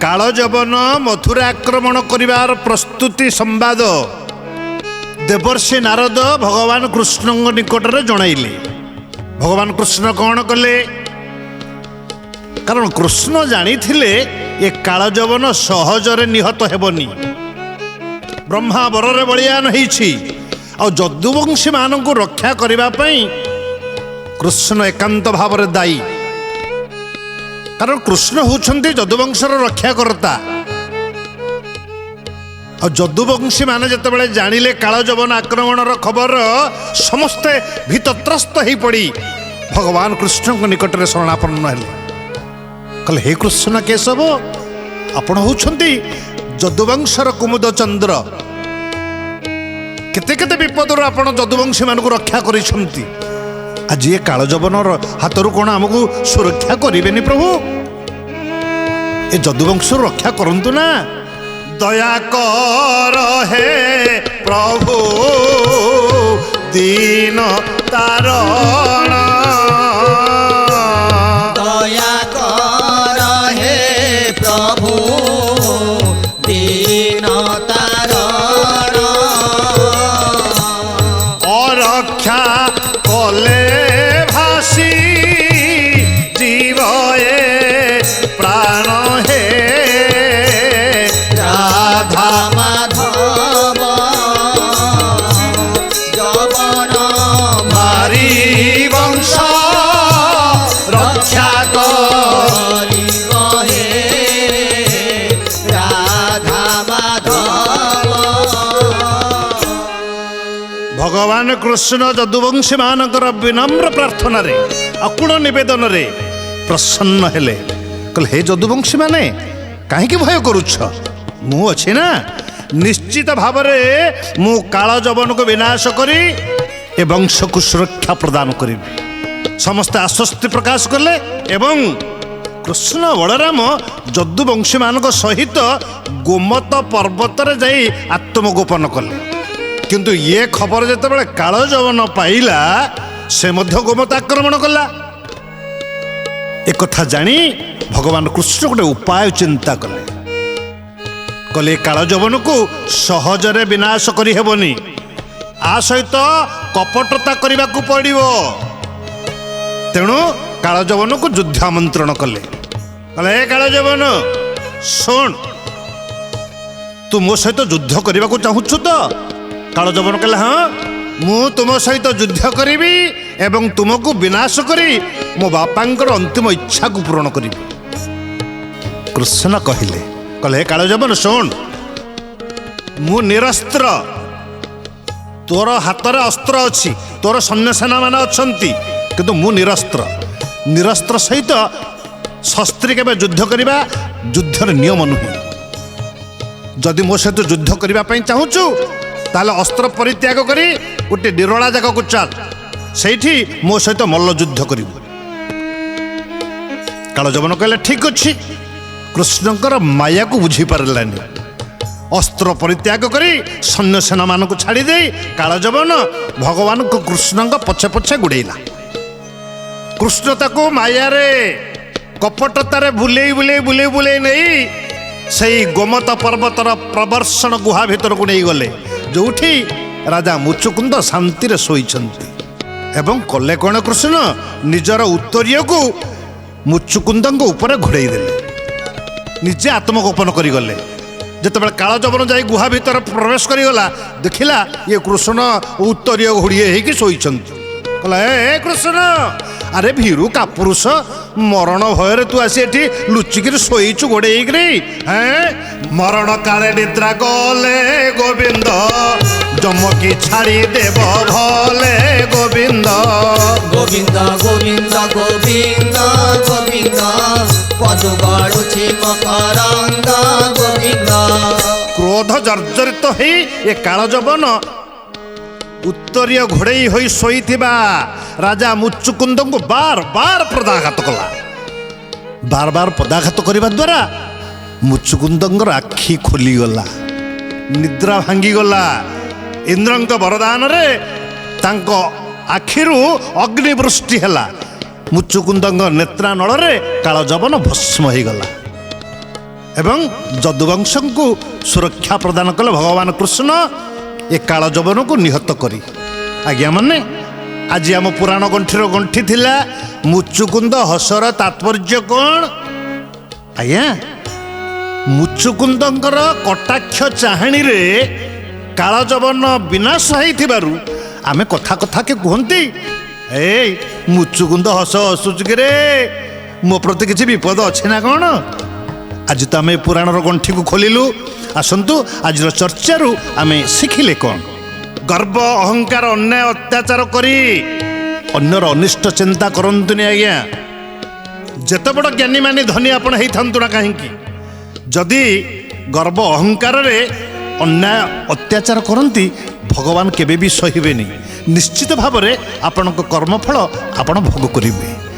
काल जवन मथुरा आक्रमण करिवार प्रस्तुति संवाद देवर्षि नारद भगवान कृष्ण निकट में जणाइले। भगवान कृष्ण कौन कले? कारण कृष्ण जानी ये काल जवन सहजरे निहत हेबनी। ब्रह्मा बररे बलियान होइछि आ जदुवंशी मानक रक्षा करिबा पई कृष्ण एकांत भाव में दायी। कारण कृष्ण होउछन्ति जदुवंशर रक्षाकर्ता। और जदुवंशी माने जेतेबेले जानिले काल जवन आक्रमणर खबर समस्ते भीतत्रस्त हो पड़ी भगवान कृष्ण निकट में शरणापन्न हेले। कहले हे कृष्ण केशव आपण होउछन्ति जदुवंशर कुमुद चंद्र। केते केते विपदर आपण जदुवंशी मानक रक्षा करिसन्ति। आज ये काल जवनर हाथरू कौन आमको सुरक्षा करेनि प्रभु? ए जदुवंश रक्षा करंतु ना। दया कर हे प्रभु दीन तारण। दया कर हे प्रभु दीन तारण। और रक्षा कले भासी जीव ए प्राण हे राधा माधव जवन मारी वंश रक्षा करिब हे राधा माधव। भगवान कृष्ण जदुवंशी मानकर विनम्र प्रार्थना रे अकुण निवेदन रे प्रसन्न हेले। कहले हे जदुवंशी माने काहेकि भय करुछ? मु अछि ना। निश्चित भाव में मु काल जवन को विनाश करी ए वंश को सुरक्षा प्रदान करी। समस्त आश्वस्ति प्रकाश कले एवं कृष्ण बलराम जदुवंशी मानक सहित गोमत पर्वत रे जाई आत्मगोपन कले। किंतु ये खबर जेतेबेले काल जवन पाइला से मध्य गोमत आक्रमण कला। एक कथा जानी भगवान कृष्ण गोटे उपाय चिंता कले। कले काल जवन को सहजरे विनाश करी हेबनी। आ सहित कपटता करने को पड़ो। तेणु काल जवन को युद्ध आमंत्रण कले। कले हे काल जवन सुन तू मो सहित युद्ध करने को चाहूछु तो? काल जवन कहला हाँ मु तुम सहित युद्ध करी एवं तुमको विनाश करी मो बापांकर अंतिम इच्छा को पूर्ण करी। कृष्ण कहले कहले हे काल जवन सुन मु निरस्त्र। तोर हाथ में अस्त्र अच्छी तोर सैन्य सेना मान अच्छी किंतु मु निरस्त्र। निरस्त्र सहित शस्त्री के युद्ध करने युद्धर नियम नुहे। जदि मो सहित युद्ध करने चाहूचु ताले अस्त्र परित्याग करी गोटे निरोला जगह को चल सेठी मो सहित मल्ल युद्ध करू। काल जवन कहले ठीक अच्छी। कृष्णकर माया को बुझी पारानी। अस्त्र परित्याग करी सैन्य सेना मान को छाड़ी दे काल जवन भगवान को कृष्ण पछे पछे गुड़ेला। कृष्ण ताको माया रे कपटतारे बुले बुले बुले बुले नहीं सही गोमत पर्वतर प्रवर्षण गुहा भीतर को नहीं गले जोठी राजा मुचुकुंद शांति रे सोईछंती। एवं कले कौन कृष्ण निजर उत्तरीय को मुचुकुंद ऊपर घोड़े देले। निजे आत्मगोपन करी गले। जेतेबेले काल जवन जाई गुहा भीतर प्रवेश करिगला देखिला ये कृष्ण उत्तरीय घोड़िए होइकि सोईछंती। कहला हे कृष्ण अरे भीरु का पुरुष मरण भयर तू आसी एठी लुचिकिरी सोईचु गोड़ेइकरी हैं? मरण काले निद्रा गले गोविंद जमकी छाड़ी देव भले गोविंद। गोविंद गोविंद गोविंद गोविंद पद गड़ुछि मकरंद गोविंद। क्रोध जर्जरित हो ये काल जवन उत्तरीय घोड़े होई शोईथिबा राजा मुचुकुंद को बार बार पदाघात कला। बार बार पदाघात करने द्वारा मुचुकुंद आखि खोलीगला निद्रा भांगीगला। इंद्रंक वरदान रे तांको आखिरु अग्निवृष्टि हैला। मुचुकुंद नेत्रानल रे काल जवन भस्म हो गला। ଏବଂ ଯଦୁବଂଶଙ୍କୁ ସୁରକ୍ଷା ପ୍ରଦାନ କଲେ ଭଗବାନ କୃଷ୍ଣ ଏ କାଳ ଯବନକୁ ନିହତ କରି। ଆଜ୍ଞା ମାନେ ଆଜି ଆମ ପୁରାଣ ଗଣ୍ଠିର ଗଣ୍ଠି ଥିଲା ମୁଚୁକୁନ୍ଦ ହସର ତାତ୍ପର୍ଯ୍ୟ କ'ଣ? ଆଜ୍ଞା ମୁଚୁକୁନ୍ଦଙ୍କର କଟାକ୍ଷ ଚାହାଣୀରେ କାଳ ଯବନ ବିନାଶ ହେଇଥିବାରୁ ଆମେ କଥା କଥାକେ କୁହନ୍ତି ଏଇ ମୁଚୁକୁନ୍ଦ ହସ ହସୁଛୁ କି ରେ, ମୋ ପ୍ରତି କିଛି ବିପଦ ଅଛି ନା କ'ଣ? ଆଜି ତ ଆମେ ପୁରାଣର ଗଣ୍ଠିକୁ ଖୋଲିଲୁ। ଆସନ୍ତୁ ଆଜିର ଚର୍ଚ୍ଚାରୁ ଆମେ ଶିଖିଲେ କ'ଣ? ଗର୍ବ ଅହଙ୍କାର ଅନ୍ୟାୟ ଅତ୍ୟାଚାର କରି ଅନ୍ୟର ଅନିଷ୍ଟ ଚିନ୍ତା କରନ୍ତୁନି ଆଜ୍ଞା। ଯେତେ ବଡ଼ ଜ୍ଞାନୀମାନେ ଧନୀ ଆପଣ ହେଇଥାନ୍ତୁ ନା କାହିଁକି, ଯଦି ଗର୍ବ ଅହଙ୍କାରରେ ଅନ୍ୟାୟ ଅତ୍ୟାଚାର କରନ୍ତି ଭଗବାନ କେବେ ବି ସହିବେନି। ନିଶ୍ଚିତ ଭାବରେ ଆପଣଙ୍କ କର୍ମଫଳ ଆପଣ ଭୋଗ କରିବେ।